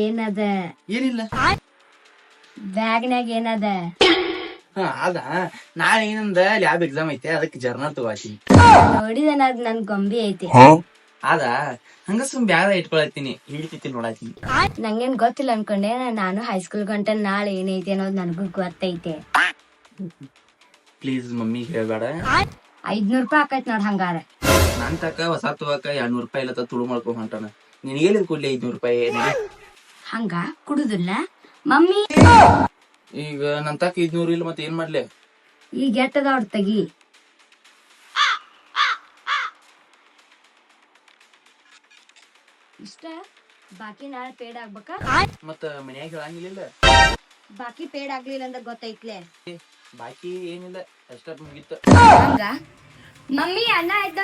ಏನದ ಏನಿಲ್ಲ. ಬ್ಯಾಗ್ನಾಗ ಏನದ? ಅದ ನಾಳೆ ಏನಂದ ಲ್ಯಾಬ್ ಎಕ್ಸಾಮ್ ಐತೆ, ಅದಕ್ಕೆ ಜರ್ನಲ್ ತಗೋತೀನಿ. ನೋಡಿದನ ಅದ್ ನನ್ ಗೊಂಬಿ ಐತಿ. ಅದ ಹಂಗ ಸುಮ್ ಬ್ಯಾಗ ಇಟ್ಕೊಳತೀನಿ, ಹಿಡಿತೈತಿ ನೋಡಾತೀನಿ. ನಂಗೇನ್ ಗೊತ್ತಿಲ್ಲ ಅನ್ಕೊಂಡೆ. ನಾನು ಹೈಸ್ಕೂಲ್ ಗಂಟ ನಾಳೆ ಏನೈತಿ ಅನ್ನೋದು ನನಗೂ ಗೊತ್ತೈತೆ. ಪ್ಲೀಸ್ ಮಮ್ಮಿ ಹೇಳ್ಬೇಡ. 500 ರೂಪಾಯಿ ಆಕೈತ್ ನೋಡ್ ಹಂಗಾರ. ನನ್ ತಕ ಹೊಸ ತಗೋಕ 200 ರೂಪಾಯಿ ಇಲ್ಲ ತುಳು ಮಾಡ್ಕೊ ಹೊಂಟಾನ. ನಿನಗೇಲಿ ಕೊಡ್ಲಿ 500 ರೂಪಾಯಿ? ಹಂಗ ಕುಡುದಿಲ್ಲ ಮಮ್ಮಿ. ಈಗ ನನ್ ತಕ 500 ಇಲ್ಲ, ಮತ್ತೆ ಏನ್ ಮಾಡ್ಲಿ? ಈಗ ಎಟ್ಟದವ್ರ ತಗಿ. ಇಷ್ಟ ಬಾಕಿ ನಾಳೆ ಪೇಡ್ ಆಗ್ಬೇಕಾ? ಮತ್ತ ಮನ್ಯಾಗ ಹೇಳಂಗಿಲ್ಲ. ಬಾಕಿ ಪೇಡ್ ಆಗ್ಲಿಲ್ಲ ಅಂತ ಗೊತ್ತೈತ್ಲೆ. ಬಾಕಿ ಏನಿಲ್ಲ, ಅಷ್ಟ ಮುಗಿತ. ಹಂಗ ಮಮ್ಮಿ ಅನ್ನ ಆಯ್ತ.